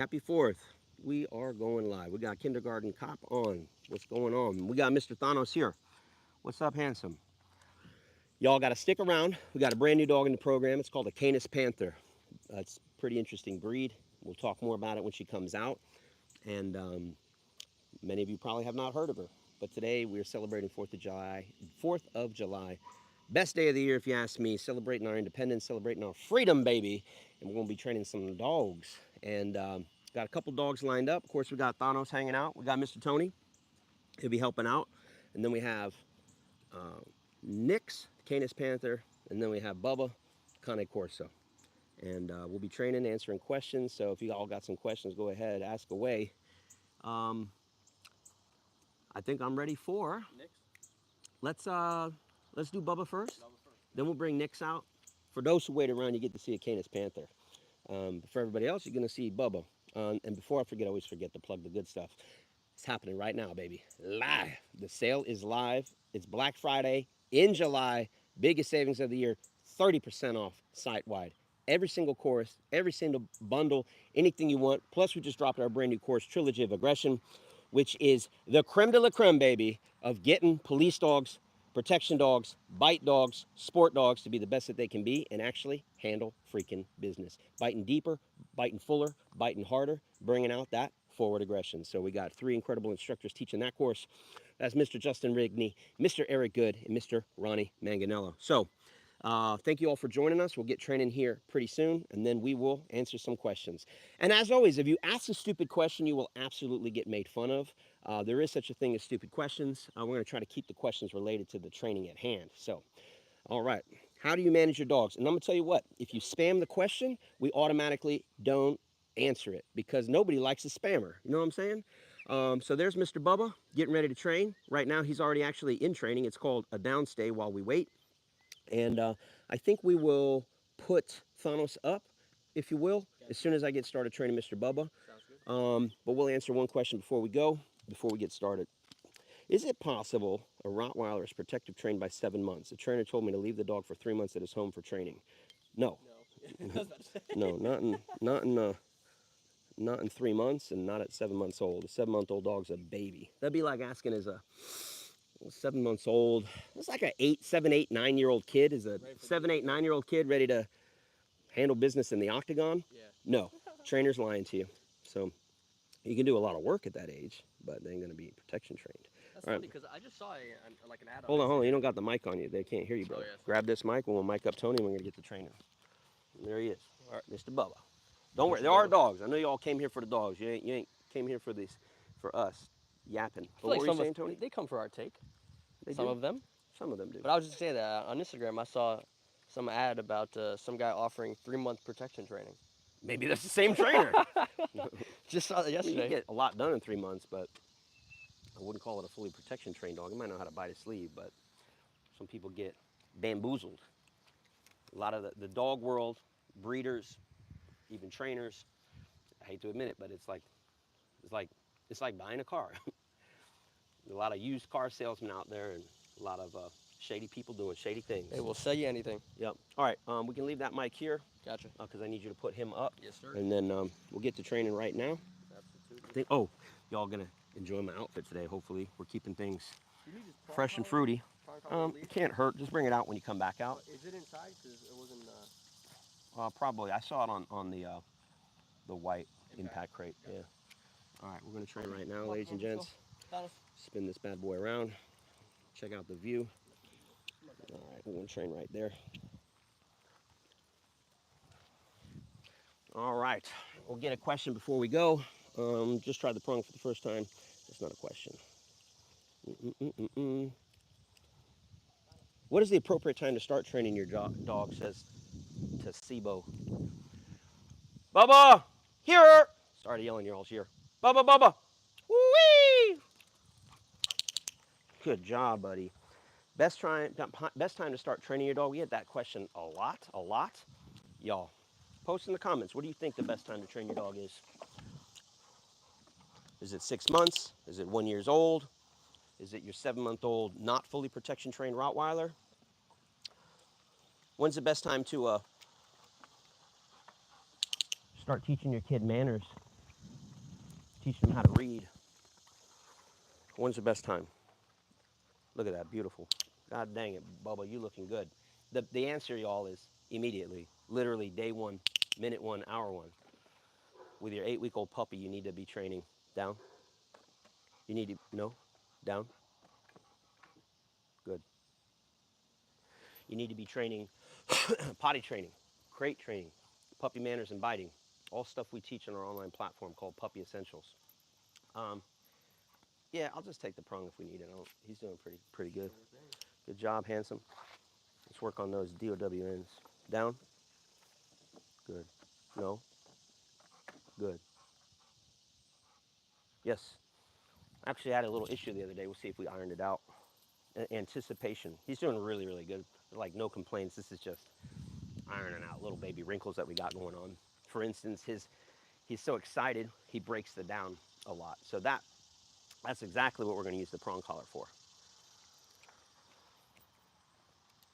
Happy 4th. We are going live. We got Kindergarten Cop on. What's going on? We got Mr. Thanos here. What's up, handsome? Y'all got to stick around. We got a brand new dog in the program. It's called a Canis Panther. It's a pretty interesting breed. We'll talk more about it when she comes out. And many of you probably have not heard of her. But today we're celebrating 4th of July. 4th of July. Best day of the year, if you ask me. Celebrating our independence, celebrating our freedom, baby. And we're going to be training some dogs. And got a couple dogs lined up. Of course, we got Thanos hanging out. We got Mr. Tony. He'll be helping out. And then we have Nix, Canis Panther. And then we have Bubba, Cane Corso. And we'll be training, answering questions. So if you all got some questions, go ahead, ask away. Um, I think I'm ready for. Nix? Let's do Bubba first. Then we'll bring Nix out. For those who wait around, you get to see a Canis Panther. But for everybody else, you're going to see Bubba. And before I forget, I always forget to plug the good stuff. It's happening right now, baby. Live. The sale is live. It's Black Friday in July. Biggest savings of the year. 30% off site-wide. Every single course, every single bundle, anything you want. Plus, we just dropped our brand new course, Trilogy of Aggression, which is the creme de la creme, baby, of getting police dogs, protection dogs, bite dogs, sport dogs to be the best that they can be and actually handle freaking business. Biting deeper, biting fuller, biting harder, bringing out that forward aggression. So we got 3 incredible instructors teaching that course. That's Mr. Justin Rigney, Mr. Eric Good, and Mr. Ronnie Manganello. So thank you all for joining us. We'll get training here pretty soon, and then we will answer some questions. And as always, if you ask a stupid question, you will absolutely get made fun of. There is such a thing as stupid questions. We're going to try to keep the questions related to the training at hand. So, all right. How do you manage your dogs? And I'm going to tell you what, if you spam the question, we automatically don't answer it because nobody likes a spammer. You know what I'm saying? So there's Mr. Bubba getting ready to train. Right now, he's already actually in training. It's called a downstay while we wait. And I think we will put Thanos up, if you will, as soon as I get started training Mr. Bubba. Sounds good. But we'll answer one question before we get started. Is it possible a Rottweiler is protective trained by 7 months? The trainer told me to leave the dog for 3 months at his home for training. No, No. I was about to say. no, not in 3 months and not at 7 months old. A 7-month-old dog's a baby. That'd be like asking as a 7 months old. It's like a 8, 7, 8, 9-year-old kid. Is a 7, 8, 9-year-old kid ready to handle business in the octagon? Yeah. No, trainer's lying to you. So you can do a lot of work at that age, but they ain't gonna be protection trained. That's All funny right. because I just saw like an ad on Hold on. You Instagram. don't got the mic on you. They can't hear you, brother. Oh, yeah. Grab this mic and we'll mic up Tony and we're gonna get the trainer. There he is. All right, Mr. Bubba. Don't worry. There are dogs. I know you all came here for the dogs. You ain't came here for these, for us yapping. I But feel what like were you saying, Tony? they come for our take. They Some do. of them. Some of them do. But I was just saying that on Instagram, I saw some ad about some guy offering 3-month protection training. Maybe that's the same trainer. Just saw that I mean, you yesterday. get a lot done in 3 months, but I wouldn't call it a fully protection trained dog. He might know how to bite a sleeve, but some people get bamboozled. A lot of the dog world, breeders, even trainers. I hate to admit it, but it's like it's like buying a car. A lot of used car salesmen out there, and a lot of shady people doing shady things. They will sell you anything. Yep. All right. We can leave that mic here. Gotcha. Because I need you to put him up. Yes, sir. And then we'll get to training right now. Absolutely. Oh, y'all gonna enjoy my outfit today. Hopefully, we're keeping things fresh and fruity. It can't hurt. Just bring it out when you come back out. Is it inside? Because it wasn't. Probably. I saw it on the white impact crate. Yeah. All right, we're gonna train right now, ladies and gents. Spin this bad boy around. Check out the view. All right, we're gonna train right there. All right, we'll get a question before we go. Just tried the prong for the first time. That's not a question. What is the appropriate time to start training your dog, says to Sibo. Bubba, here! Started yelling, you're all here. Bubba, Bubba! Woo-wee! Good job, buddy. Best time to start training your dog. We get that question a lot. Y'all, post in the comments. What do you think the best time to train your dog is? Is it 6 months? Is it 1 year old? Is it your 7-month-old not fully protection trained Rottweiler? When's the best time to start teaching your kid manners? Teaching them how to read. When's the best time? Look at that, beautiful. God dang it, Bubba, you looking good. The answer, y'all, is immediately, literally day one, minute one, hour one. With your 8-week-old puppy, you need to be training down. You need to, no, down, good. You need to be training, potty training, crate training, puppy manners and biting. All stuff we teach on our online platform called Puppy Essentials. Um, yeah, I'll just take the prong if we need it. He's doing pretty good. Good job, handsome. Let's work on those DOWNs. Down, good. No, good. Yes. Actually, I had a little issue the other day. We'll see if we ironed it out. Anticipation. He's doing really good. Like no complaints. This is just ironing out little baby wrinkles that we got going on. For instance, he's so excited he breaks the down a lot. So that's exactly what we're going to use the prong collar for.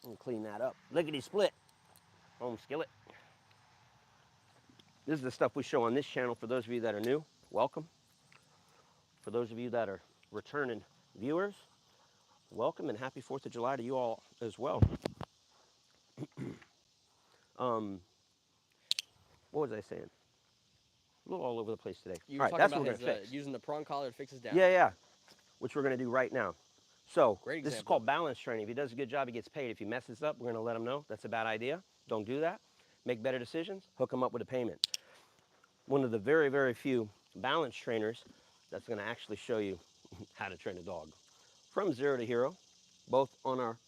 I'm gonna clean that up. Lickety split. Home skillet. This is the stuff we show on this channel. For those of you that are new, welcome. For those of you that are returning viewers, welcome and happy 4th of July to you all as well. What was I saying? A little all over the place today. You All were right, talking that's about what we're his going to fix. using the prong collar to fix his down. Yeah, which we're going to do right now. So Great this is example. called balance training. If he does a good job, he gets paid. If he messes up, we're going to let him know that's a bad idea. Don't do that. Make better decisions. Hook him up with a payment. One of the very few balance trainers that's going to actually show you how to train a dog from zero to hero, both on our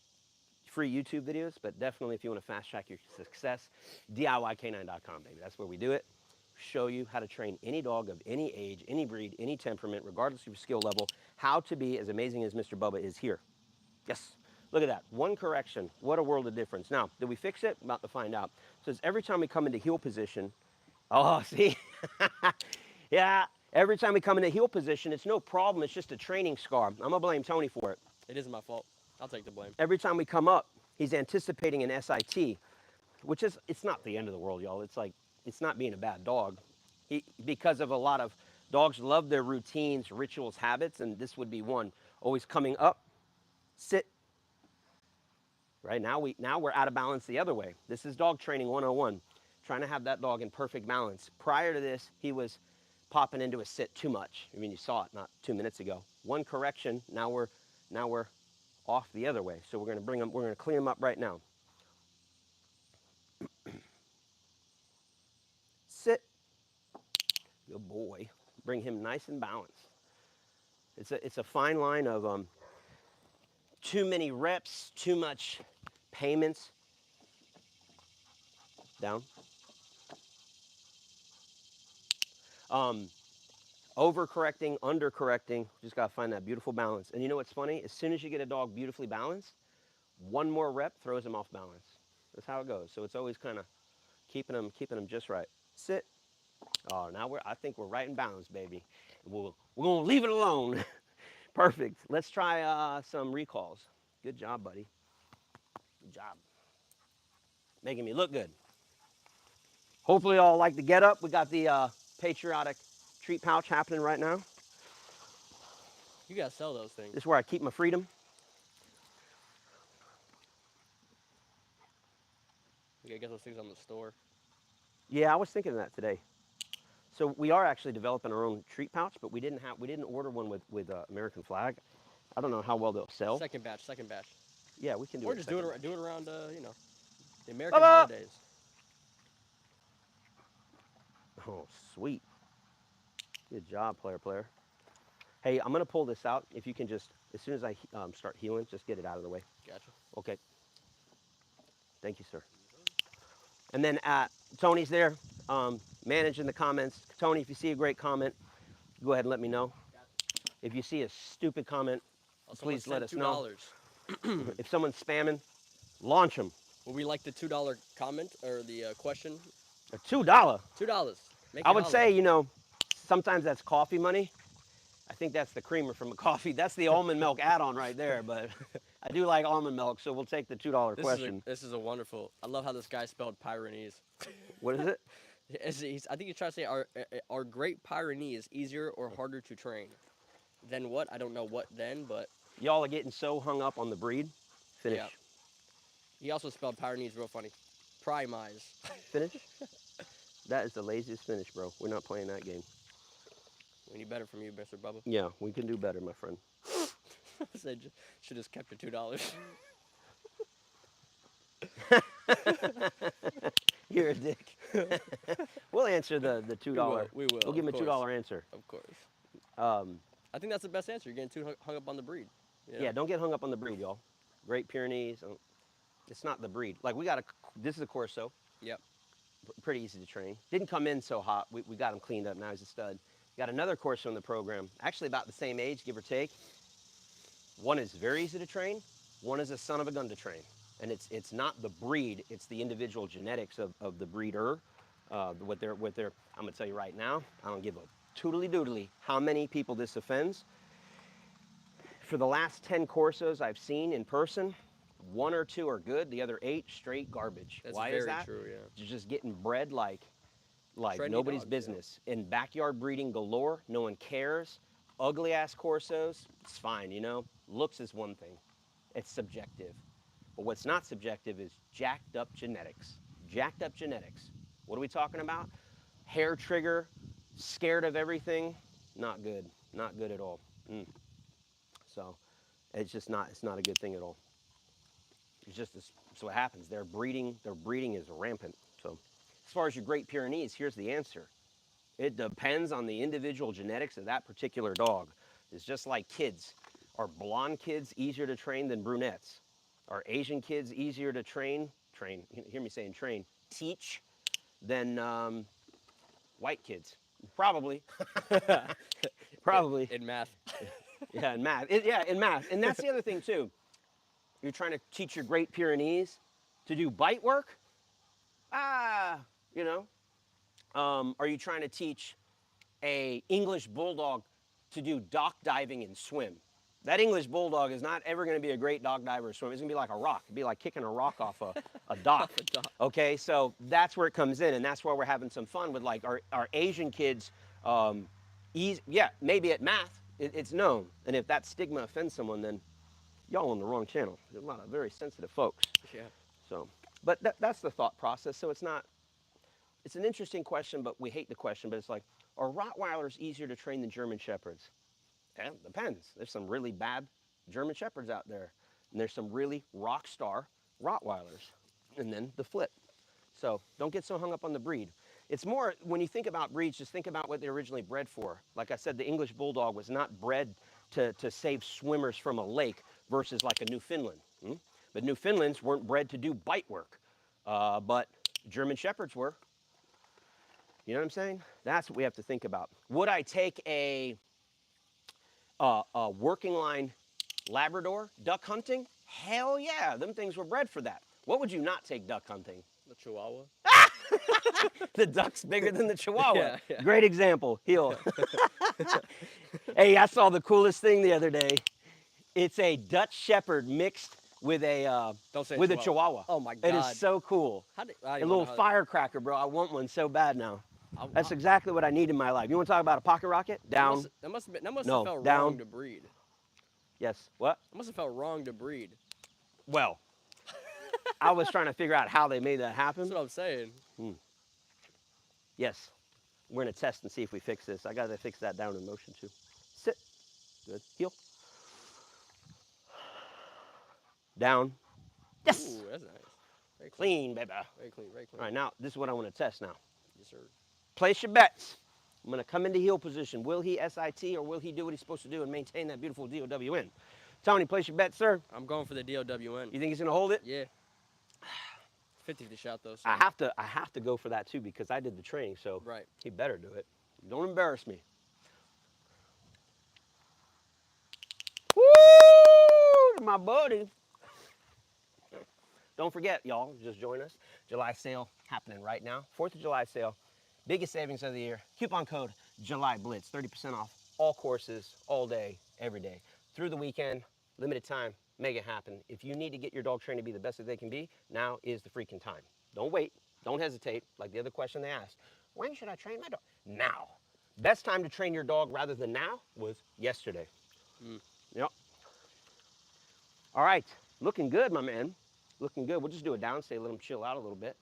free YouTube videos, but definitely if you want to fast track your success, DIYK9.com, baby. That's where we do it. Show you how to train any dog of any age, any breed, any temperament, regardless of your skill level, how to be as amazing as Mr. Bubba is here. Yes, look at that. One correction. What a world of difference. Now, did we fix it? About to find out. So it's every time we come into heel position, oh, see? Yeah, every time we come into heel position, it's no problem. It's just a training scar. I'm going to blame Tony for it. It isn't my fault. I'll take the blame. Every time we come up, he's anticipating an SIT, which is, it's not the end of the world, y'all. It's like, it's not being a bad dog. Because of a lot of dogs love their routines, rituals, habits, and this would be one. Always coming up, sit. Right now we're out of balance the other way. This is dog training 101. Trying to have that dog in perfect balance. Prior to this, he was popping into a sit too much. I mean, you saw it not 2 minutes ago. One correction. Now we're off the other way. So we're going to bring him. We're going to clean him up right now. Sit. Good boy. Bring him nice and balanced. It's a fine line of too many reps, too much payments. Down. Overcorrecting, undercorrecting. Just got to find that beautiful balance. And you know what's funny? As soon as you get a dog beautifully balanced, one more rep throws him off balance. That's how it goes. So it's always kind of keeping him just right. Sit. Oh, now I think we're right in balance, baby. We're going to leave it alone. Perfect. Let's try some recalls. Good job, buddy. Good job. Making me look good. Hopefully y'all like the get up. We got the patriotic treat pouch happening right now. You gotta sell those things. This is where I keep my freedom. You gotta get those things on the store. Yeah, I was thinking of that today. So we are actually developing our own treat pouch, but we didn't order one with American flag. I don't know how well they'll sell. Second batch. Yeah, we can do Or it. just do it around the American Bubba! holidays. Oh, sweet. Good job, player. Hey, I'm gonna pull this out. If you can just, as soon as I start healing, just get it out of the way. Gotcha. Okay. Thank you, sir. And then Tony's there, managing the comments. Tony, if you see a great comment, go ahead and let me know. If you see a stupid comment, please let us know. If someone's spamming, launch them. Would we like the $2 comment or the question? $2. $2. I would say, sometimes that's coffee money. I think that's the creamer from the coffee. That's the almond milk add-on right there, but I do like almond milk, so we'll take the $2 question. This is a wonderful. I love how this guy spelled Pyrenees. What is it? I think he's trying to say, are Great Pyrenees easier or harder to train? Then what? I don't know what then, but Y'all are getting so hung up on the breed. yeah. Finish. He also spelled Pyrenees real funny. Primise. Finish. That is the laziest finish, bro. We're not playing that game. We need better from you, Mr. Bubba. Yeah, we can do better, my friend. Said should just kept your $2. You're a dick. We'll answer the $2. We will. We will. We'll give Of him a course. $2 answer. Of course. Um, I think that's the best answer. You're getting too hung up on the breed. You yeah, know? don't get hung up on the breed, y'all. Great Pyrenees. It's not the breed. Like we got a. This is a Corso. Yep. Pretty easy to train. Didn't come in so hot. We got him cleaned up. Now he's a stud. Got another Corso in the program. Actually about the same age, give or take. One is very easy to train. One is a son of a gun to train. And it's not the breed. It's the individual genetics of the breeder. What they're. I'm gonna tell you right now. I don't give a toodly doodly how many people this offends. For the last 10 Corsos I've seen in person, one or two are good. The other 8 straight garbage. That's Why very is that? true. Yeah. You're just getting bred like Trendy nobody's dogs, business. In backyard breeding galore, no one cares. Ugly ass Corsos, it's fine, you know. Looks is one thing. It's subjective. But what's not subjective is jacked up genetics. Jacked up genetics. What are we talking about? Hair trigger, scared of everything. Not good. Not good at all. So it's just not. It's not a good thing at all. It's just this, so what happens. Their breeding is rampant. So as far as your Great Pyrenees, here's the answer. It depends on the individual genetics of that particular dog. It's just like kids. Are blonde kids easier to train than brunettes? Are Asian kids easier to train, hear me saying train, teach than white kids? Probably. Probably. In math. Yeah, in math. Yeah, in math. And that's the other thing, too. You're trying to teach your Great Pyrenees to do bite work? Ah, you know. Are you trying to teach a English bulldog to do dock diving and swim? That English bulldog is not ever going to be a great dock diver or swim. It's going to be like a rock. It'd be like kicking a rock off a dock. Off a dock. Okay, so that's where it comes in, and that's where we're having some fun with like our Asian kids. Yeah, maybe at math, it's known. And if that stigma offends someone, then y'all on the wrong channel. There's a lot of very sensitive folks. Yeah. So, but that's the thought process. So it's not, it's an interesting question, but we hate the question. But it's like, are Rottweilers easier to train than German Shepherds? Yeah, it depends. There's some really bad German Shepherds out there, and there's some really rock star Rottweilers, and then the flip. So don't get so hung up on the breed. It's more, when you think about breeds, just think about what they're originally bred for. Like I said, the English Bulldog was not bred to save swimmers from a lake versus like a Newfoundland. But Newfoundlands weren't bred to do bite work, but German Shepherds were. You know what I'm saying? That's what we have to think about. Would I take a working line Labrador duck hunting? Hell yeah, them things were bred for that. What would you not take duck hunting? The Chihuahua. The duck's bigger than the Chihuahua. Yeah. Great example. Heel. Hey, I saw the coolest thing the other day. It's a Dutch Shepherd mixed with a Don't say with a Chihuahua. Chihuahua. Oh my It is God. so cool. How did, A little firecracker, bro. I want one so bad now. I- That's exactly what I need in my life. You want to talk about a pocket rocket? Down. That must have No, felt down. wrong to breed. Yes. What? It must have felt wrong to breed. Well, I was trying to figure out how they made that happen. That's what I'm saying. Yes. We're going to test and see if we fix this. I got to fix that down in motion too. Sit. Good. Heel. Down. Yes. Ooh, that's nice. Very Clean, baby. Very clean. Very clean. All right, now this is what I want to test now. Yes, sir. Place your bets. I'm going to come into heel position. Will he SIT or will he do what he's supposed to do and maintain that beautiful DOWN? Tony, place your bet, sir. I'm going for the DOWN. You think he's going to hold it? Yeah. 50 shot though. So. I have to go for that too because I did the training, so Right. he better do it. Don't embarrass me. Woo! My buddy. Don't forget, y'all, just join us. July sale happening right now. 4th of July sale. Biggest savings of the year. Coupon code July Blitz. 30% off all courses, all day, every day. Through the weekend, limited time, make it happen. If you need to get your dog trained to be the best that they can be, now is the freaking time. Don't wait. Don't hesitate. Like the other question they asked. When should I train my dog? Now. Best time to train your dog rather than now was yesterday. Mm. Yep. All right. Looking good, my man. Looking good. We'll just do a downstay, let them chill out a little bit,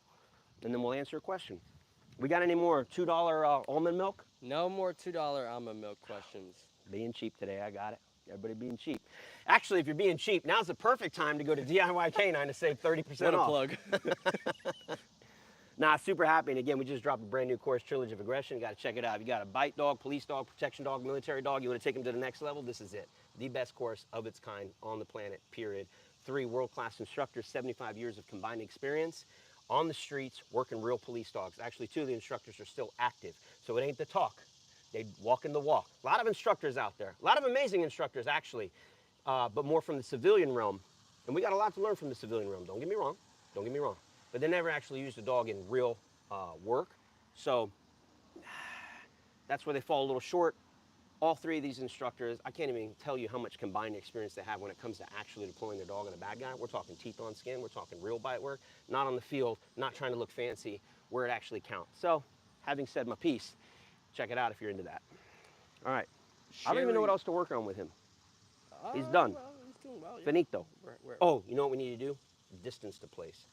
and then we'll answer a question. We got any more $2 almond milk? No more $2 almond milk questions. Being cheap today, I got it. Everybody being cheap. Actually, if you're being cheap, now's the perfect time to go to DIY Canine to save 30% What a off. plug. Nah, super happy. And again, we just dropped a brand new course, Trilogy of Aggression. You got to check it out. If you got a bite dog, police dog, protection dog, military dog, you want to take them to the next level, this is it. The best course of its kind on the planet, period. 3 world-class instructors, 75 years of combined experience on the streets working real police dogs. Actually, 2 of the instructors are still active. So it ain't the talk. They walk in the walk. A lot of instructors out there. A lot of amazing instructors, actually, but more from the civilian realm. And we got a lot to learn from the civilian realm. Don't get me wrong. Don't get me wrong. But they never actually used a dog in real work. So that's where they fall a little short. All 3 of these instructors, I can't even tell you how much combined experience they have when it comes to actually deploying their dog on a bad guy. We're talking teeth on skin. We're talking real bite work, not on the field, not trying to look fancy, where it actually counts. So having said my piece, check it out if you're into that. All right. I don't even know what else to work on with him. He's done. Well, he's doing well. Yeah. Finito. Where? Oh, you know what we need to do? Distance to place.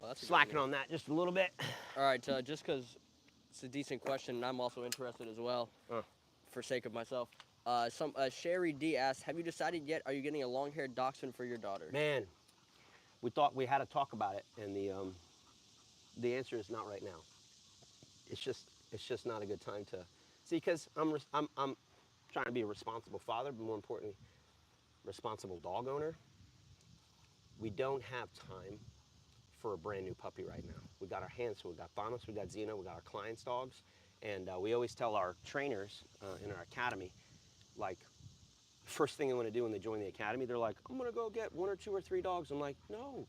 Well, that's a good Slacking idea. on that just a little bit. All right, just because it's a decent question, and I'm also interested as well, for sake of myself. Sherry D asks, have you decided yet? Are you getting a long-haired dachshund for your daughter? Man, we thought we had to talk about it, and the answer is not right now. It's just not a good time to see, because I'm trying to be a responsible father, but more importantly, responsible dog owner. We don't have time for a brand new puppy right now. We got our hands full. We got Thanos, we got Zeno, we got our clients' dogs, and we always tell our trainers in our academy, like, first thing they want to do when they join the academy, they're like, I'm gonna go get 1 or 2 or 3 dogs. I'm like, no,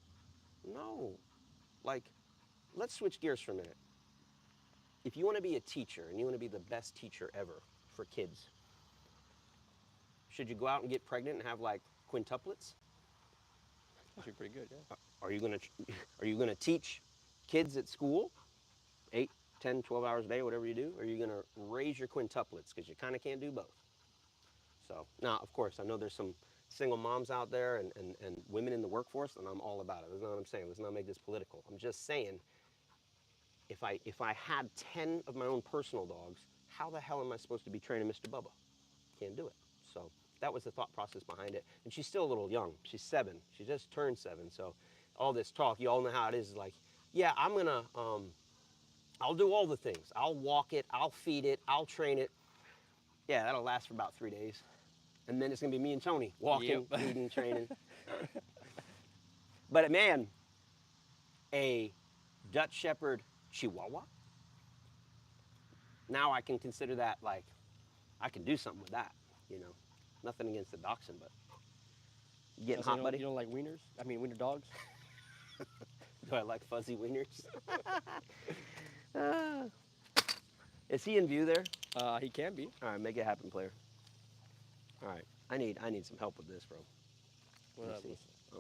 like, let's switch gears for a minute. If you want to be a teacher and you want to be the best teacher ever for kids, should you go out and get pregnant and have like quintuplets? Actually pretty good, yeah. Are you gonna teach kids at school 8, 10, 12 hours a day, whatever you do? Or are you gonna raise your quintuplets? Because you kind of can't do both. So now, of course, I know there's some single moms out there and women in the workforce, and I'm all about it. That's not what I'm saying. Let's not make this political. I'm just saying, if I had 10 of my own personal dogs, how the hell am I supposed to be training Mr. Bubba? Can't do it. So that was the thought process behind it. And she's still a little young. She's 7. She just turned 7. So all this talk, you all know how it is like, yeah, I'll do all the things. I'll walk it, I'll feed it, I'll train it. Yeah, that'll last for about 3 days. And then it's gonna be me and Tony walking, Yep. feeding, training. But man, a Dutch Shepherd Chihuahua, now I can consider that, like, I can do something with that, you know. Nothing against the dachshund, but you getting So hot, buddy? You don't like wieners? I mean, wiener dogs? Do I like fuzzy wieners? Is he in view there? He can be. All right, make it happen, player. All right, I need some help with this, bro. Let me see.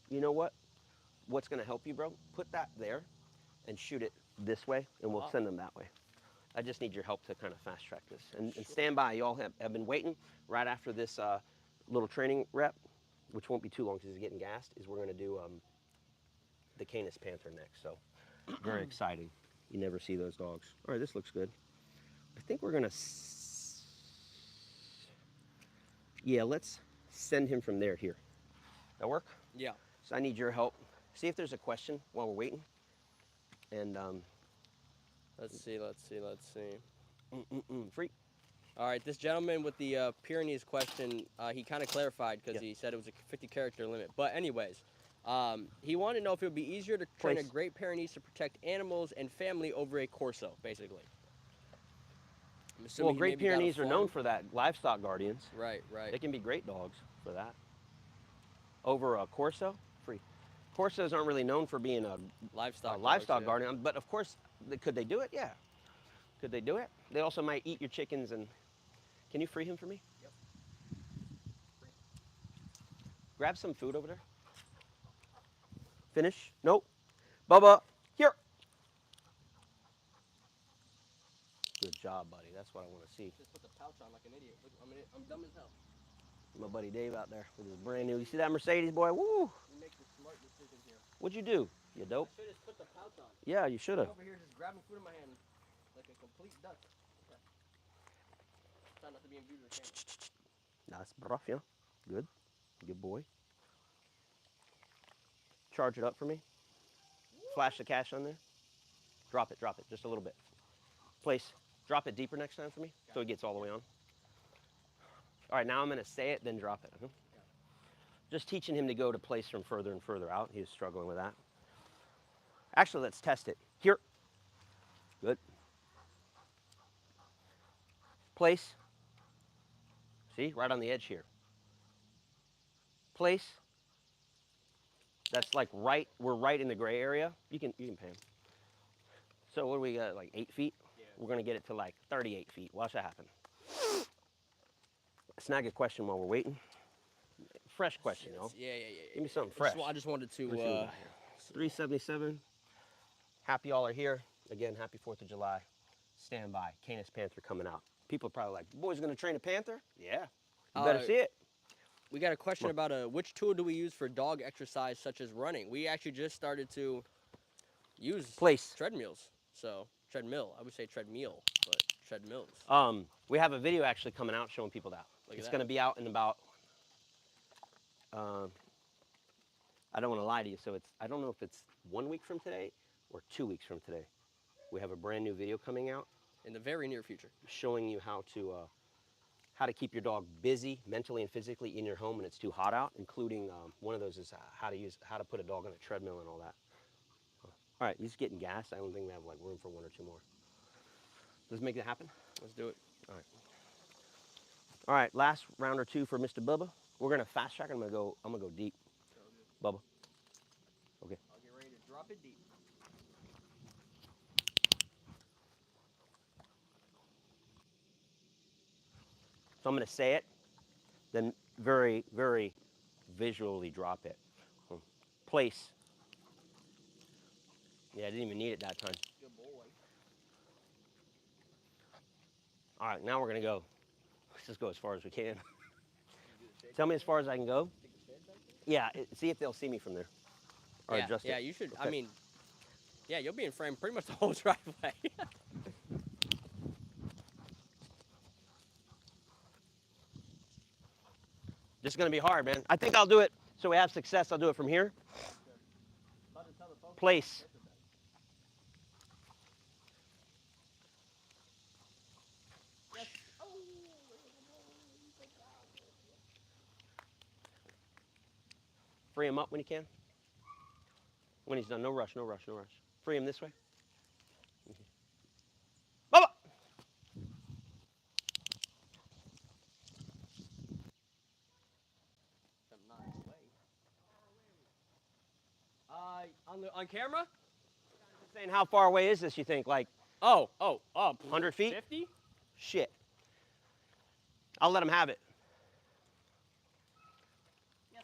You know what? What's gonna help you, bro? Put that there and shoot it this way, and we'll send them that way. I just need your help to kind of fast track this. And stand by, you all have been waiting. Right after this little training rep, which won't be too long because he's getting gassed, is we're gonna do the Canis Panther next. So very exciting. You never see those dogs. All right, this looks good. I think we're gonna, yeah, let's send him from there here. That work? Yeah. So I need your help. See if there's a question while we're waiting. And Let's see. free. All right, this gentleman with the Pyrenees question, he kind of clarified because he said it was a 50 character limit. But anyways, he wanted to know if it would be easier to train a Great Pyrenees to protect animals and family over a Corso, basically. Well, Great Pyrenees are known for that. Livestock guardians. Right. They can be great dogs for that. Over a Corso, free. Corsos aren't really known for being a livestock guardian, but of course, could they do it? Yeah. Could they do it? They also might eat your chickens. And can you free him for me? Yep. Grab some food over there. Finish? Nope. Bubba, here. Good job, buddy. That's what I want to see. Just put the pouch on like an idiot. Look, I'm dumb as hell. My buddy Dave out there with his brand new. You see that Mercedes, boy? Woo! You make the smart decision here. What'd you do? You dope? I should have put the pouch on. Yeah, you should have. I'm over here just grabbing food in my hand like a complete duck. Okay. Try not to be in view of the camera. That's rough, yeah. Good. Good boy. Charge it up for me. Flash the cash on there. Drop it, just a little bit. Place, drop it deeper next time for me so it gets all the way on. All right, now I'm gonna say it, then drop it. Okay? Just teaching him to go to place from further and further out. He was struggling with that. Actually, let's test it. Here. Good. Place. See, right on the edge here. Place. That's like right, we're right in the gray area. You can pay him. So what do we got, like 8 feet? Yeah. We're gonna get it to like 38 feet. Watch that happen. Snag a question while we're waiting. Fresh question, yo. Yeah. Give me something fresh. I just wanted to. 377. Happy all are here. Again, happy 4th of July. Stand by. Canis Panther coming out. People are probably like, the boy's gonna train a panther? Yeah. You better see it. We got a question about which tool do we use for dog exercise such as running? We actually just started to use treadmills. So treadmill. I would say treadmill, but treadmills. We have a video actually coming out showing people that. It's going to be out in about, I don't want to lie to you, so I don't know if it's 1 week from today or 2 weeks from today. We have a brand new video coming out. In the very near future. Showing you how to keep your dog busy mentally and physically in your home when it's too hot out, including one of those is how to put a dog on a treadmill and all that. All right, he's getting gas. I don't think we have like room for 1 or 2 more. Let's make it happen. Let's do it. All right. All right, last round or 2 for Mr. Bubba. We're gonna fast track. I'm gonna go deep. Bubba. Okay. I'll get ready to drop it deep. So I'm gonna say it, then very, very visually drop it. Place. Yeah, I didn't even need it that time. Good boy. All right, now we're gonna go. Let's just go as far as we can. Tell me as far as I can go. Yeah, see if they'll see me from there. Or adjust it. Yeah, you should. Okay. I mean, yeah, you'll be in frame pretty much the whole driveway. This is gonna be hard, man. I think I'll do it so we have success. I'll do it from here. Place. Free him up when you can. When he's done, no rush, no rush, no rush. Free him this way. Bubba! On camera? Saying how far away is this, you think? Like 100 feet? 50? Shit. I'll let him have it. Yes.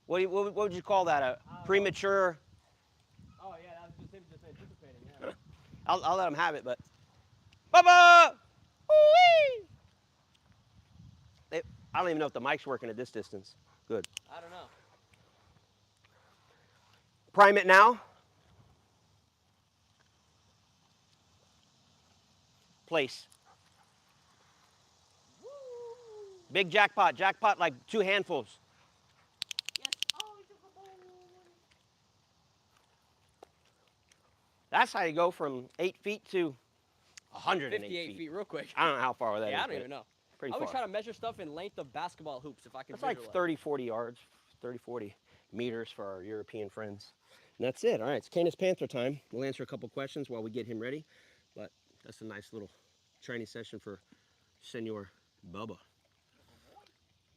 What would you call that? A premature? Oh yeah, that was just him just anticipating. Yeah. I'll let him have it, but Bubba! Woo-wee! I don't even know if the mic's working at this distance. Good. I don't know. Prime it now. Place. Woo! Big jackpot. Jackpot like 2 handfuls. Yes. Oh, he took a bowl. That's how you go from 8 feet to 108 58 feet real quick. I don't know how far that is. Yeah, I don't even know. Pretty I far. was trying to measure stuff in length of basketball hoops if I could. That's like 30, 40 yards, 30, 40 meters for our European friends. And that's it. All right, it's Canis Panther time. We'll answer a couple questions while we get him ready. But that's a nice little training session for Senor Bubba.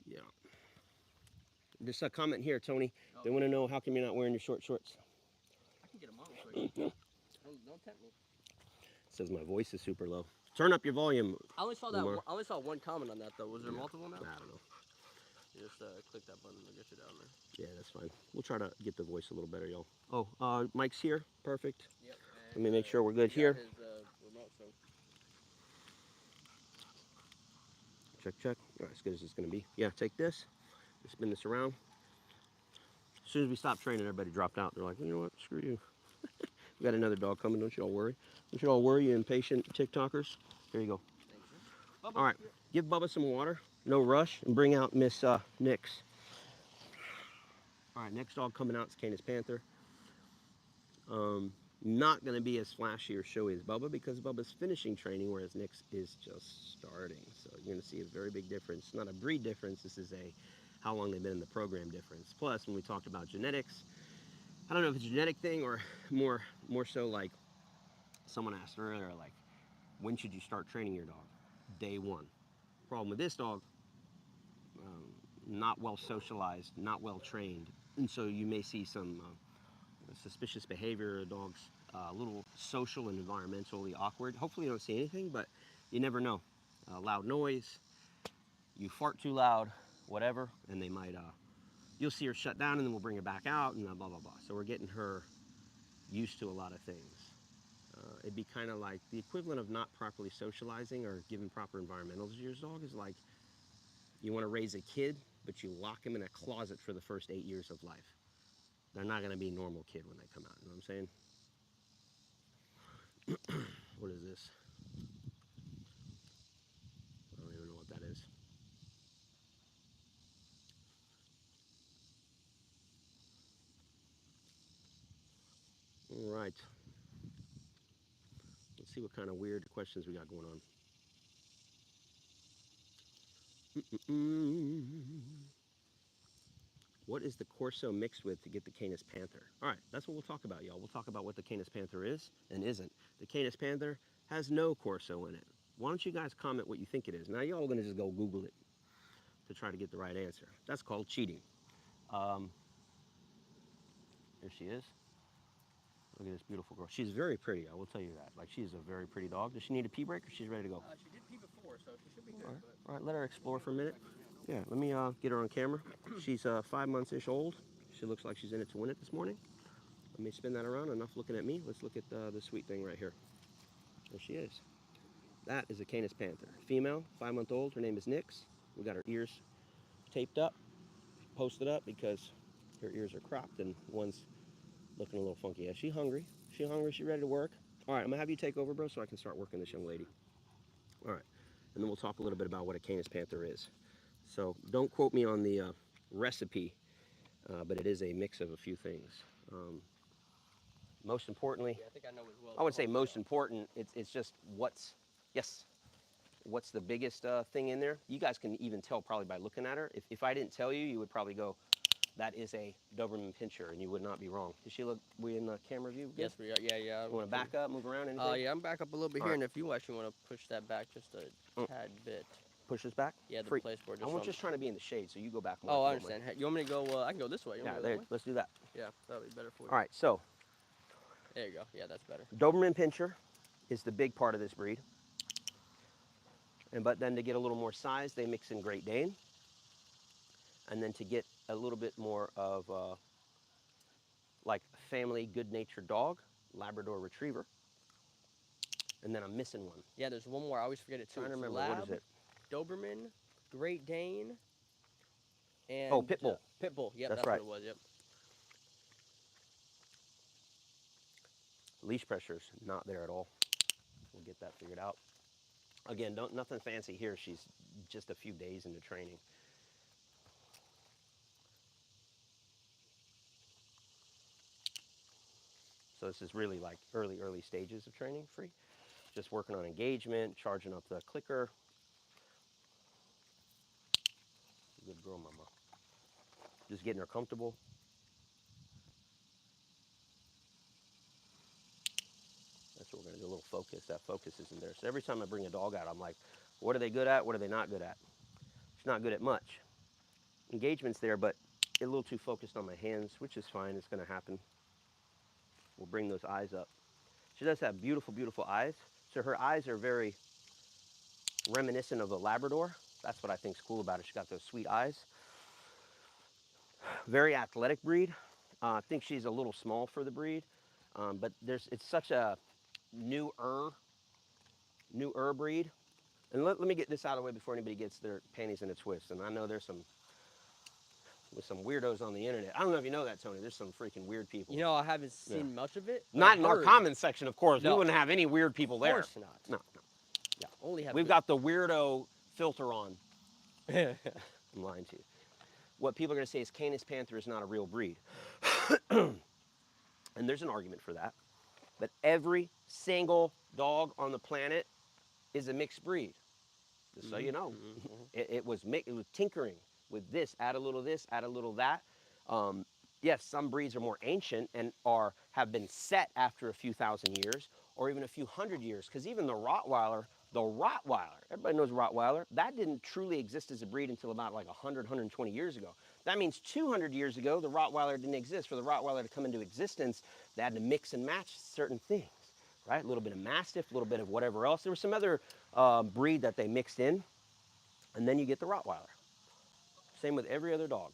Yeah. Just a comment here, Tony. They want to know how come you're not wearing your short shorts. I can get them on quick. Don't tempt me. It says my voice is super low. Turn up your volume. I only saw that. I only saw one comment on that though. Was there multiple now? I don't know. You just click that button to get you down there. Yeah, that's fine. We'll try to get the voice a little better, y'all. Oh, Mike's here. Perfect. Yep. Let me make sure we're good here. His remote So Check, check. All right, as good as it's going to be. Yeah, take this. Spin this around. As soon as we stopped training, everybody dropped out. They're like, you know what? Screw you. We got another dog coming. Don't you all worry. Don't you all worry, you impatient TikTokers. Here you go. thank you. Bubba, All right. Give Bubba some water. No rush. And bring out Miss Nix. All right, next dog coming out is Canis Panther. Not going to be as flashy or showy as Bubba because Bubba's finishing training, whereas Nix is just starting. So you're going to see a very big difference. Not a breed difference. This is a how long they've been in the program difference. Plus, when we talked about genetics, I don't know if it's a genetic thing or more so like someone asked earlier, like when should you start training your dog? Day one. Problem with this dog, not well socialized, not well trained, and so you may see some suspicious behavior. Dogs a little social and environmentally awkward. Hopefully you don't see anything, but you never know. Loud noise, you fart too loud, whatever, and they might. You'll see her shut down, and then we'll bring her back out, and blah blah blah. So we're getting her used to a lot of things. It'd be kind of like the equivalent of not properly socializing or giving proper environmentals to your dog is like you want to raise a kid, but you lock him in a closet for the first 8 years of life. They're not going to be a normal kid when they come out. You know what I'm saying? What is this? I don't even know what that is. All right. Let's see what kind of weird questions we got going on. What is the Corso mixed with to get the Canis Panther? All right, that's what we'll talk about, y'all. We'll talk about what the Canis Panther is and isn't. The Canis Panther has no Corso in it. Why don't you guys comment what you think it is? Now, y'all are going to just go Google it to try to get the right answer. That's called cheating. Um, There she is. Look at this beautiful girl. She's very pretty, I will tell you that. Like, she's a very pretty dog. Does she need a pee break or she's ready to go? she did pee before, so she should be good. All right, all right, let her explore for a minute. Yeah, let me get her on camera. She's 5 months-ish old. She looks like she's in it to win it this morning. Let me spin that around. Enough looking at me. Let's look at the sweet thing right here. There she is. That is a Canis Panther. Female, 5-month-old. Her name is Nix. We got her ears taped up, posted up because her ears are cropped and one's looking a little funky. Yeah, she hungry. She hungry. She ready to work. All right, I'm gonna have you take over, bro, so I can start working this young lady. All right, and then we'll talk a little bit about what a Canis Panther is. So don't quote me on the recipe, but it is a mix of a few things. Most importantly, Yeah, I think I know as well. I would say most important, it's just yes, what's the biggest thing in there? You guys can even tell probably by looking at her. If I didn't tell you, you would probably go, that is a Doberman Pinscher, and you would not be wrong. Does she look, we in the camera view? Good? Yes, we are. Yeah, yeah. You want to back up, move around, anything? Yeah, I'm back up a little bit All here, right. and if you actually want to push that back just a tad bit. Push this back? Yeah, the Free. place board. I Just want just trying to be in the shade, so you go back more. Oh, I understand. You want me to go? I can go this way. You want Yeah, me to go there, that way? let's do that. Yeah, that'll be better for you. All right, so There you go. Yeah, that's better. Doberman Pinscher is the big part of this breed. But then to get a little more size, they mix in Great Dane. And then to get a little bit more of like family good-natured dog, Labrador Retriever. And then I'm missing one. Yeah, there's one more. I always forget it too. I'm trying to remember, Lab, what is it? Doberman, Great Dane, and Oh, Pit Bull. Pit Bull. Yep, That's that's right. what it was. Yep. Leash pressure's not there at all. We'll get that figured out. Again, nothing fancy here. She's just a few days into training. So this is really like early stages of training free. Just working on engagement, charging up the clicker. Good girl, mama. Just getting her comfortable. That's what we're gonna do, a little focus. That focus isn't there. So every time I bring a dog out, I'm like, what are they good at? What are they not good at? She's not good at much. Engagement's there, but a little too focused on my hands, which is fine. It's gonna happen. We'll bring those eyes up. She does have beautiful, beautiful eyes. So her eyes are very reminiscent of a Labrador. That's what I think's cool about it. She's got those sweet eyes. Very athletic breed. I think she's a little small for the breed, but it's such a newer newer breed. And let me get this out of the way before anybody gets their panties in a twist. And I know there's some weirdos on the internet. I don't know if you know that, Tony. There's some freaking weird people. You know, I haven't Yeah. seen much of it. But Not I've in our heard. comments section, of course. We No, wouldn't have any weird people there. Of course not. No, no. Yeah, only have. We've good. got the weirdo filter on. I'm lying to you. What people are going to say is Canis Panther is not a real breed. And there's an argument for that. But every single dog on the planet is a mixed breed. Just so you know. It was tinkering with this, add a little this, add a little that. Yes, some breeds are more ancient and have been set after a few thousand years or even a few hundred years. Because even the Rottweiler, everybody knows Rottweiler, that didn't truly exist as a breed until about like 100, 120 years ago. That means 200 years ago, the Rottweiler didn't exist. For the Rottweiler to come into existence, they had to mix and match certain things, right? A little bit of Mastiff, a little bit of whatever else. There was some other breed that they mixed in, and then you get the Rottweiler. Same with every other dog.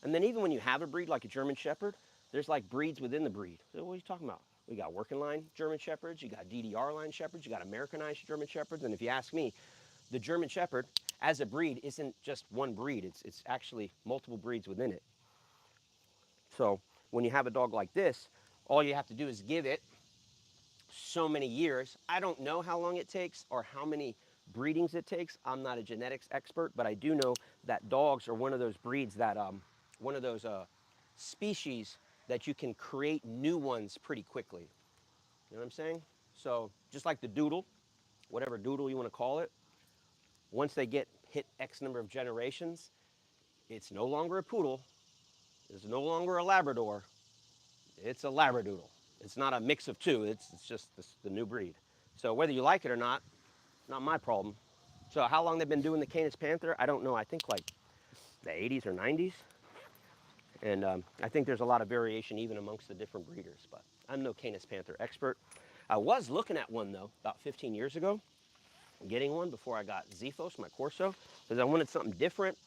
And then even when you have a breed like a German Shepherd, there's like breeds within the breed. So what are you talking about? We got working line German Shepherds, you got DDR line Shepherds, you got Americanized German Shepherds, and if you ask me, the German Shepherd as a breed isn't just one breed, it's actually multiple breeds within it. So when you have a dog like this, all you have to do is give it so many years. I don't know how long it takes or how many breedings it takes. I'm not a genetics expert, but I do know that dogs are one of those breeds that, one of those species that you can create new ones pretty quickly. You know what I'm saying? So just like the doodle, whatever doodle you want to call it, once they hit X number of generations, it's no longer a poodle, it's no longer a Labrador, it's a Labradoodle. It's not a mix of two, it's just the new breed. So whether you like it or not my problem. So how long they've been doing the Canis Panther, I don't know. I think like the 80s or 90s. And I think there's a lot of variation even amongst the different breeders, but I'm no Canis Panther expert. I was looking at one though, about 15 years ago, getting one before I got Xephos, my Corso, because I wanted something different.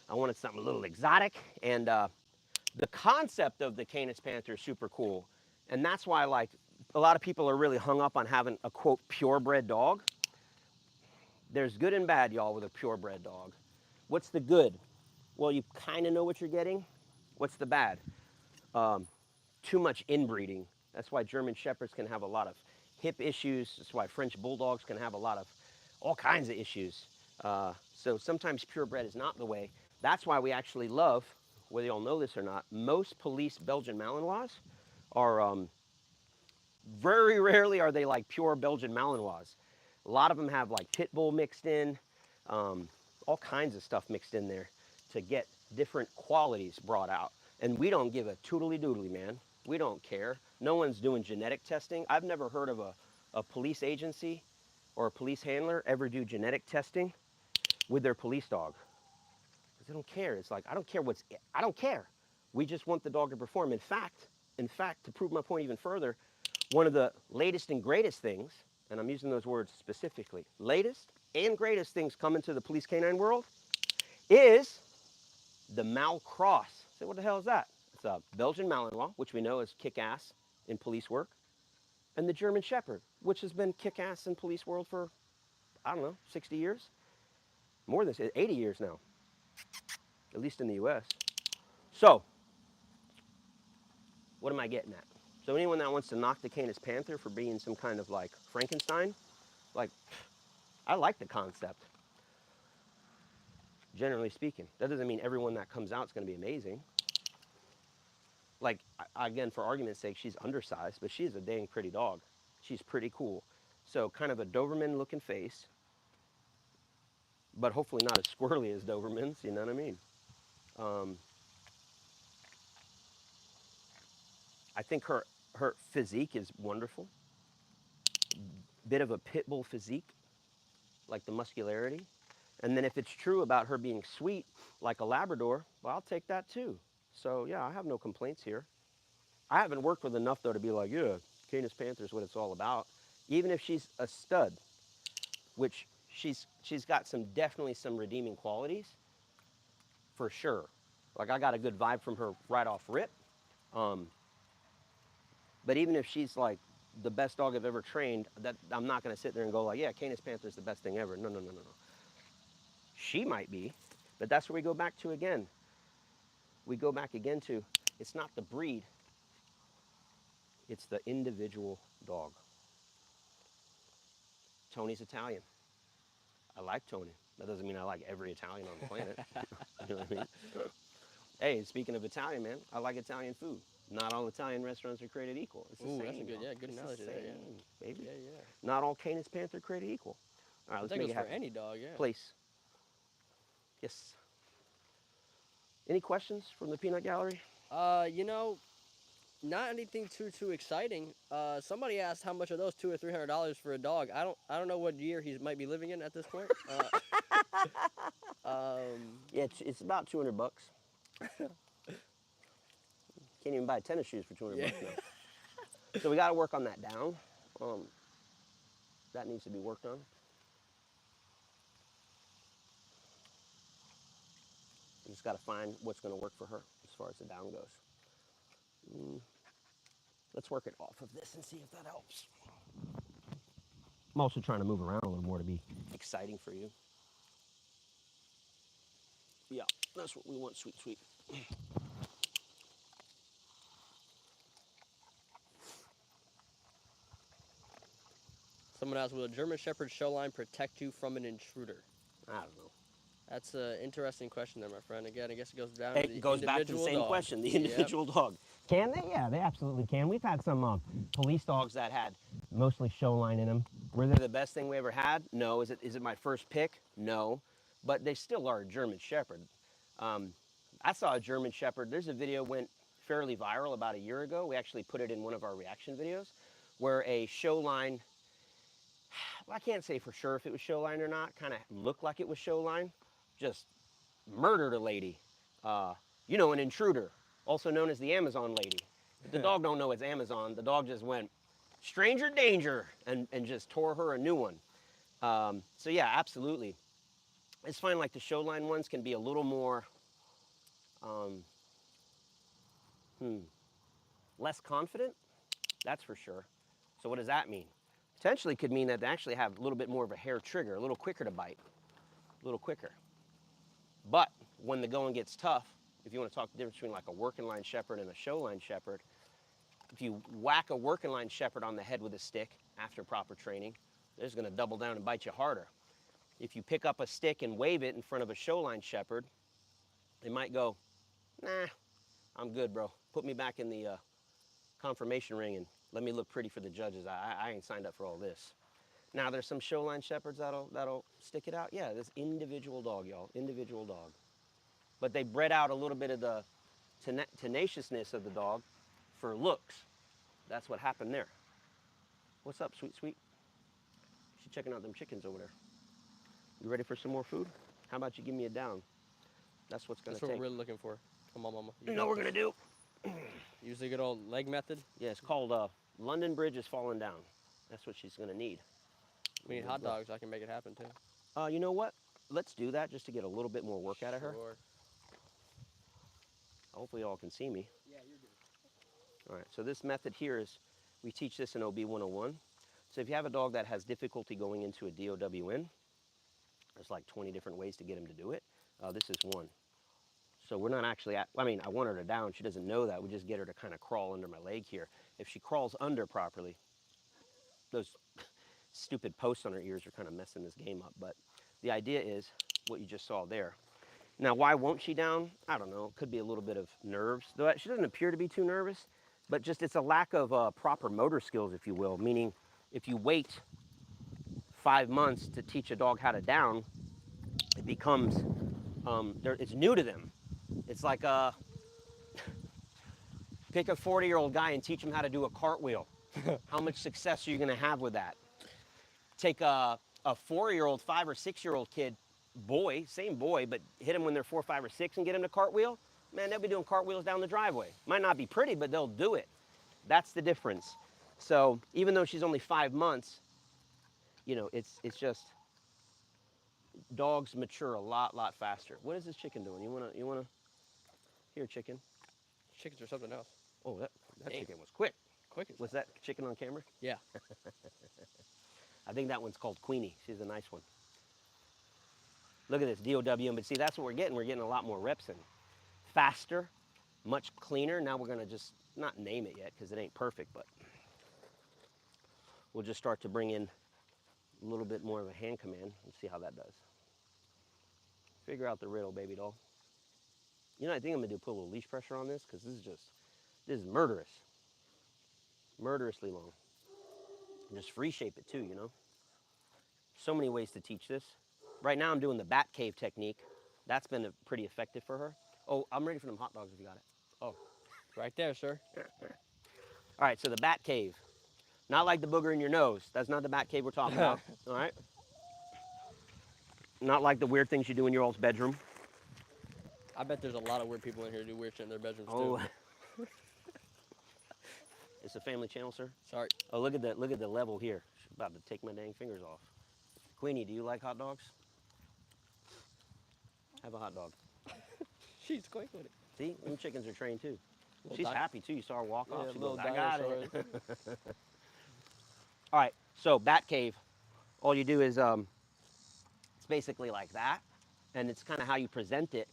I wanted something a little exotic, and the concept of the Canis Panther is super cool. And that's why a lot of people are really hung up on having a quote purebred dog. There's good and bad, y'all, with a purebred dog. What's the good? Well, you kind of know what you're getting. What's the bad? Too much inbreeding. That's why German Shepherds can have a lot of hip issues. That's why French Bulldogs can have a lot of all kinds of issues. So sometimes purebred is not the way. That's why we actually love, whether y'all know this or not, most police Belgian Malinois are, very rarely are they like pure Belgian Malinois. A lot of them have like pit bull mixed in, all kinds of stuff mixed in there to get different qualities brought out. And we don't give a toodly doodly, man. We don't care. No one's doing genetic testing. I've never heard of a police agency or a police handler ever do genetic testing with their police dog. Because they don't care. It's like, I don't care. We just want the dog to perform. In fact, to prove my point even further, one of the latest and greatest things, and I'm using those words specifically, latest and greatest things coming to the police canine world is the Malcross. So what the hell is that? It's a Belgian Malinois, which we know is kick-ass in police work, and the German Shepherd, which has been kick-ass in police world for, I don't know, 60 years? More than 80 years now, at least in the US. So, what am I getting at? So anyone that wants to knock the Canis Panther for being some kind of like Frankenstein, like, I like the concept, generally speaking. That doesn't mean everyone that comes out is going to be amazing. Like, again, for argument's sake, she's undersized, but she's a dang pretty dog. She's pretty cool. So kind of a Doberman looking face, but hopefully not as squirrely as Dobermans, you know what I mean? I think her physique is wonderful. Bit of a pit bull physique, like the muscularity. And then if it's true about her being sweet, like a Labrador, well, I'll take that too. So yeah, I have no complaints here. I haven't worked with enough though to be like, yeah, Canis Panther is what it's all about. Even if she's a stud, which she's got definitely some redeeming qualities, for sure. Like I got a good vibe from her right off rip. But even if she's like the best dog I've ever trained, that I'm not going to sit there and go like, yeah, Canis Panther is the best thing ever. No, no, no, no, no. She might be, but that's where we go back to again. We go back again to, it's not the breed, it's the individual dog. Tony's Italian. I like Tony. That doesn't mean I like every Italian on the planet. You know what I mean? Hey, speaking of Italian, man, I like Italian food. Not all Italian restaurants are created equal. It's the Ooh, same, that's a good, dog. yeah, good It's the analogy there, yeah. same, baby. Yeah, yeah. Not all Canis Panther created equal. All right, But let's that make goes it for happen. any dog, yeah. Place. Yes. Any questions from the peanut gallery? You know, not anything too exciting. Somebody asked how much are those $200 or $300 for a dog. I don't know what year he might be living in at this point. Yeah, it's about 200 bucks. Can't even buy tennis shoes for 200 Yeah. bucks now. So we got to work on that down. Um, that needs to be worked on. We just got to find what's going to work for her as far as the down goes. Let's work it off of this and see if that helps. I'm also trying to move around a little more to be exciting for you. Yeah, that's what we want, sweet, sweet. Someone asked, will a German Shepherd show line protect you from an intruder? I don't know. That's an interesting question there, my friend. Again, I guess it goes down to It the goes back to the individual same dog. question, the Yep. individual dog. Can they? Yeah, they absolutely can. We've had some police dogs that had mostly show line in them. Were they the best thing we ever had? No. Is it my first pick? No. But they still are a German Shepherd. I saw a German Shepherd. There's a video went fairly viral about a year ago. We actually put it in one of our reaction videos where a show line, well, I can't say for sure if it was show line or not, kind of looked like it was show line, just murdered a lady. An intruder, also known as the Amazon lady. But the dog don't know it's Amazon. The dog just went, stranger danger, and just tore her a new one. So yeah, absolutely. It's fine, like the show line ones can be a little more, less confident, that's for sure. So what does that mean? Potentially could mean that they actually have a little bit more of a hair trigger, a little quicker to bite, a little quicker. But when the going gets tough, if you want to talk the difference between like a working line shepherd and a show line shepherd, if you whack a working line shepherd on the head with a stick after proper training, they're just going to double down and bite you harder. If you pick up a stick and wave it in front of a show line shepherd, they might go, nah, I'm good, bro. Put me back in the confirmation ring and let me look pretty for the judges. I ain't signed up for all this. Now, there's some show line shepherds that'll stick it out. Yeah, this individual dog, y'all, individual dog. But they bred out a little bit of the tenaciousness of the dog for looks. That's what happened there. What's up, sweet, sweet? She's checking out them chickens over there. You ready for some more food? How about you give me a down? That's what's going That's to what take. we're really looking for. Come on, mama. You know what we're going to do? Use the good old leg method. Yeah, it's called London Bridge is falling down. That's what she's going to need. We need hot dogs. I can make it happen, too. You know what? Let's do that just to get a little bit more work out of her. Sure. Hopefully y'all can see me. Yeah, you're good. All right, so this method here is, we teach this in OB 101. So if you have a dog that has difficulty going into a DOWN, there's like 20 different ways to get him to do it. This is one. So we're not actually I want her to down. She doesn't know that. We just get her to kind of crawl under my leg here. If she crawls under properly, those stupid posts on her ears are kind of messing this game up. But the idea is what you just saw there. Now, why won't she down? I don't know. It could be a little bit of nerves. Though she doesn't appear to be too nervous, but just it's a lack of proper motor skills, if you will. Meaning, if you wait 5 months to teach a dog how to down, it becomes, it's new to them. It's like pick a 40-year-old guy and teach him how to do a cartwheel. How much success are you going to have with that? Take a 4-year-old, 5 or 6-year-old kid, boy, same boy, but hit him when they're 4, 5, or 6 and get him to cartwheel. Man, they'll be doing cartwheels down the driveway. Might not be pretty, but they'll do it. That's the difference. So even though she's only 5 months, it's just dogs mature a lot faster. What is this chicken doing? You wanna? Here, chicken. Chickens are something else. Oh, that Dang. chicken was quick. Quick as Was hell. that chicken on camera? Yeah. I think that one's called Queenie. She's a nice one. Look at this DOW, but see, that's what we're getting. We're getting a lot more reps in. Faster, much cleaner. Now we're gonna just not name it yet because it ain't perfect, but we'll just start to bring in a little bit more of a hand command and see how that does. Figure out the riddle, baby doll. You know, I think I'm gonna do put a little leash pressure on this because this is murderous. Murderously long. And just free shape it too, you know? So many ways to teach this. Right now I'm doing the bat cave technique. That's been pretty effective for her. Oh, I'm ready for them hot dogs if you got it. Oh, right there, sir. All right, so the bat cave. Not like the booger in your nose. That's not the bat cave we're talking about, all right? Not like the weird things you do in your old bedroom. I bet there's a lot of weird people in here who do weird shit in their bedrooms Oh, too. it's a family channel, sir. Sorry. Oh, look at the level here. She's about to take my dang fingers off. Queenie, do you like hot dogs? Have a hot dog. She's quick with it. See, them chickens are trained too. Little She's di- happy too. You saw her walk off. Yeah, She little goes, I got dinosaur. it. All right, so bat cave. All you do is it's basically like that, and it's kind of how you present it.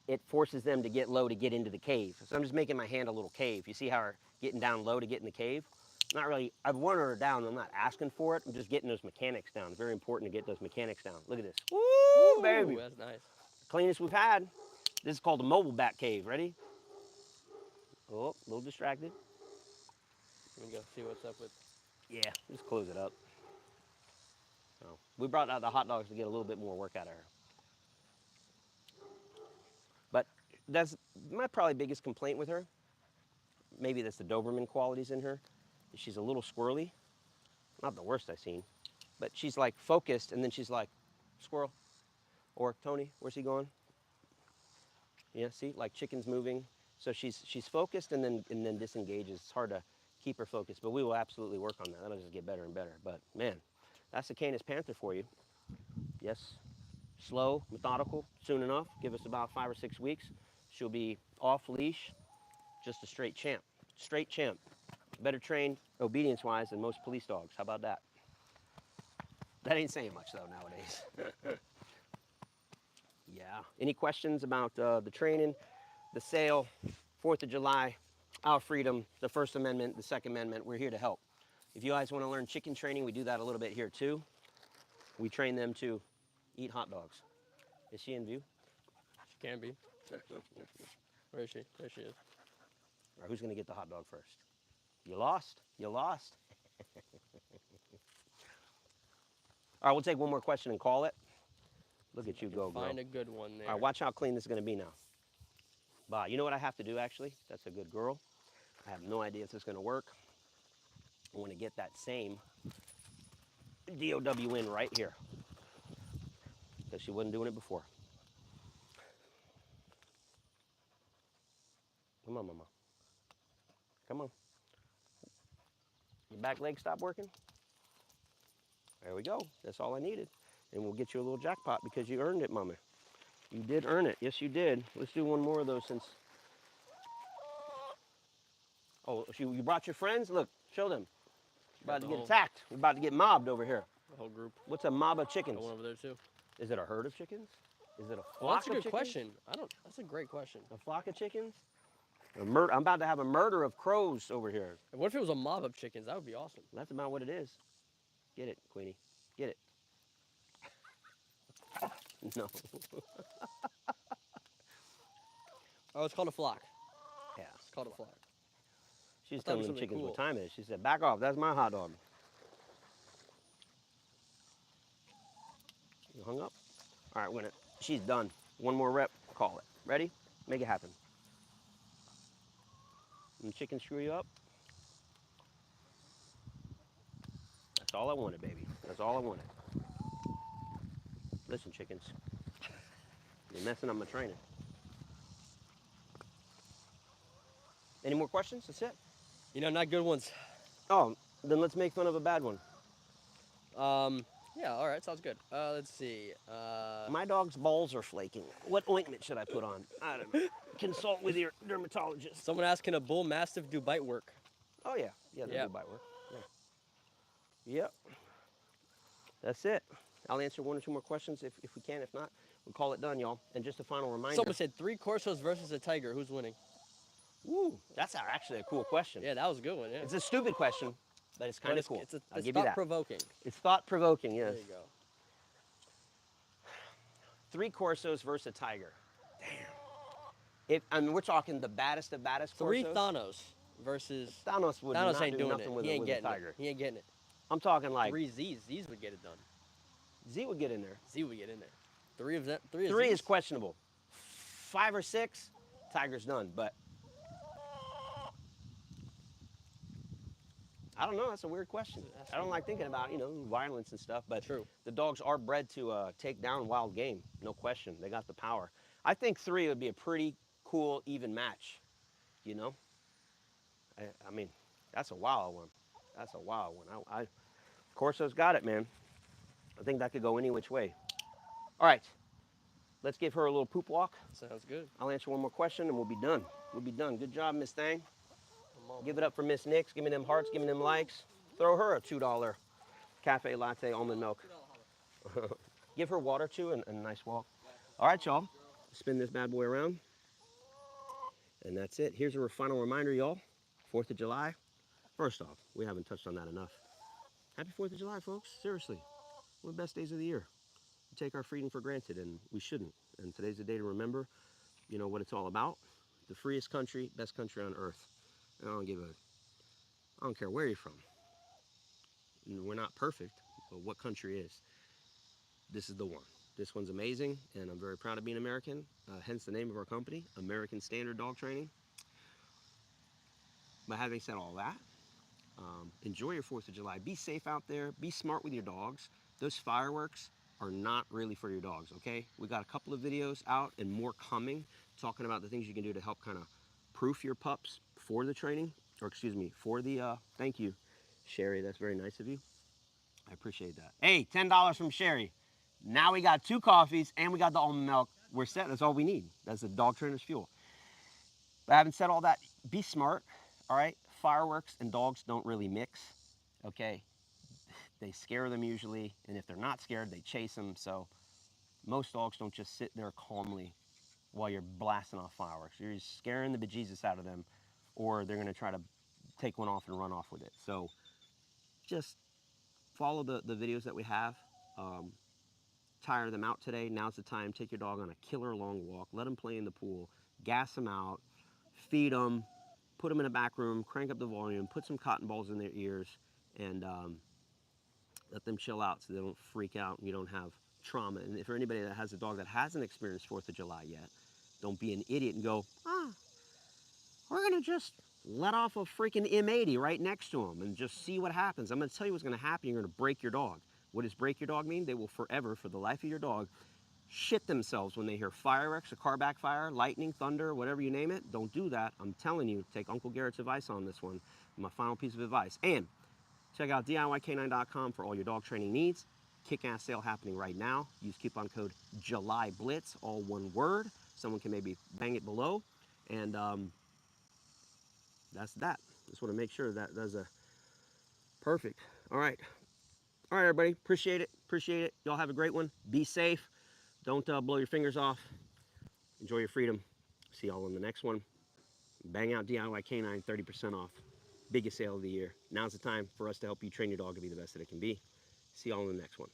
It forces them to get low to get into the cave. So I'm just making my hand a little cave. You see how her getting down low to get in the cave? Not really. I've worn her down. I'm not asking for it. I'm just getting those mechanics down. It's very important to get those mechanics down. Look at this. Woo, baby. That's nice. Cleanest we've had. This is called a mobile bat cave. Ready? Oh, a little distracted. Let me go see what's up with. Yeah, just close it up. So we brought out the hot dogs to get a little bit more work out of her. But that's my probably biggest complaint with her. Maybe that's the Doberman qualities in her. She's a little squirrely. Not the worst I've seen. But she's like focused and then she's like, squirrel. Or Tony, where's he going? Yeah, see, like chickens moving. So she's focused and then disengages. It's hard to keep her focused, but we will absolutely work on that. That'll just get better and better. But man, that's the Canis Panther for you. Yes, slow, methodical, soon enough. Give us about 5 or 6 weeks. She'll be off leash, just a straight champ. Straight champ. Better trained, obedience-wise, than most police dogs. How about that? That ain't saying much though nowadays. Yeah. Any questions about the training, the sale, 4th of July, our freedom, the First Amendment, the Second Amendment? We're here to help. If you guys want to learn chicken training, we do that a little bit here too. We train them to eat hot dogs. Is she in view? She can be. Where is she? There she is. Or who's going to get the hot dog first? You lost. You lost. All right, we'll take one more question and call it. Look at you go, girl. Find a good one there. All right, watch how clean this is going to be now. Bah, you know what I have to do, actually? That's a good girl. I have no idea if this is going to work. I want to get that same DOW in right here because she wasn't doing it before. Come on, mama. Come on. Your back leg stop working? There we go. That's all I needed. And we'll get you a little jackpot because you earned it, mama. You did earn it. Yes, you did. Let's do one more of those since... Oh, you brought your friends? Look, show them. We're about to get attacked. We're about to get mobbed over here. The whole group. What's a mob of chickens? Got one over there too. Is it a herd of chickens? Is it a flock Well, that's a of good chickens? question. That's a great question. A flock of chickens? I'm about to have a murder of crows over here. And what if it was a mob of chickens? That would be awesome. That's about what it is. Get it, Queenie. Get it. No. Oh, it's called a flock. Yeah. It's called a flock. She's I thought it telling was them something chickens cool. what time it is. She said, back off. That's my hot dog. You hung up? All right, she's done. One more rep. Call it. Ready? Make it happen. And the chicken screw you up? That's all I wanted, baby. That's all I wanted. Listen, chickens. You're messing up my training. Any more questions? That's it? You know, not good ones. Oh, then let's make fun of a bad one. Yeah, all right, sounds good. Let's see. My dog's balls are flaking. What ointment should I put on? I don't know. Consult with your dermatologist. Someone asked, can a bull mastiff do bite work? Oh yeah, yeah, they Yeah. do bite work. Yeah. Yep. That's it. I'll answer one or two more questions if we can. If not, we'll call it done, y'all. And just a final reminder. Someone said 3 Corsos versus a tiger. Who's winning? Ooh, that's actually a cool question. Yeah, that was a good one. Yeah. It's a stupid question, but it's kind But of cool. I'll it's give you thought that. provoking. It's thought provoking, There yes. you go. 3 Corsos versus a tiger. If I mean, we're talking the baddest of baddest Three Corsos. Thanos versus Thanos would Thanos not ain't do doing it. nothing He ain't with a getting it. tiger. He ain't getting it. I'm talking like 3 Z's. Z's would get it done. Z would get in there. Z would get in there. Three of them. Three of 3 Z's. is questionable. 5 or 6, tiger's done. But I don't know. That's a weird question. I don't like thinking about, violence and stuff. But True. the dogs are bred to take down wild game. No question. They got the power. I think 3 would be a pretty cool, even match. You know? I mean, that's a wild one. That's a wild one. Corso's got it, man. I think that could go any which way. All right. Let's give her a little poop walk. Sounds good. I'll answer one more question and we'll be done. We'll be done. Good job, Miss Thang. Give it up for Miss Nix. Give me them hearts. Give me them likes. Throw her a $2 cafe latte almond milk. Give her water too and a nice walk. All right, y'all. Spin this bad boy around. And that's it. Here's a final reminder, y'all. 4th of July. First off, we haven't touched on that enough. Happy 4th of July, folks. Seriously. One of the best days of the year. We take our freedom for granted, and we shouldn't. And today's the day to remember, what it's all about. The freest country, best country on earth. And I don't care where you're from. We're not perfect, but what country is? This is the one. This one's amazing, and I'm very proud of being American. Hence the name of our company, American Standard Dog Training. But having said all that, enjoy your 4th of July. Be safe out there. Be smart with your dogs. Those fireworks are not really for your dogs, okay? We got a couple of videos out and more coming talking about the things you can do to help kind of proof your pups for the training, or excuse me, for the, thank you, Sherry. That's very nice of you. I appreciate that. Hey, $10 from Sherry. Now we got 2 coffees and we got the almond milk. We're set. That's all we need. That's the dog trainer's fuel. But having said all that, be smart, all right? Fireworks and dogs don't really mix, okay? They scare them usually, and if they're not scared, they chase them. So most dogs don't just sit there calmly while you're blasting off fireworks. You're just scaring the bejesus out of them, or they're gonna try to take one off and run off with it. So just follow the videos that we have. Tire them out today. Now's the time. Take your dog on a killer long walk. Let them play in the pool. Gas them out. Feed them. Put them in a back room. Crank up the volume. Put some cotton balls in their ears. And let them chill out so they don't freak out and you don't have trauma. And if for anybody that has a dog that hasn't experienced 4th of July yet, don't be an idiot and go, we're going to just let off a freaking M80 right next to them and just see what happens. I'm going to tell you what's going to happen. You're going to break your dog. What does break your dog mean? They will forever, for the life of your dog, shit themselves when they hear fireworks, a car backfire, lightning, thunder, whatever you name it. Don't do that. I'm telling you, take Uncle Garrett's advice on this one. My final piece of advice. And check out DIYK9.com for all your dog training needs. Kick-ass sale happening right now. Use coupon code JULYBLITZ, all one word. Someone can maybe bang it below. And that's that. Just want to make sure that does a perfect. All right. All right, everybody. Appreciate it. Appreciate it. Y'all have a great one. Be safe. Don't blow your fingers off. Enjoy your freedom. See y'all in the next one. Bang out DIY K9, 30% off. Biggest sale of the year. Now's the time for us to help you train your dog to be the best that it can be. See y'all in the next one.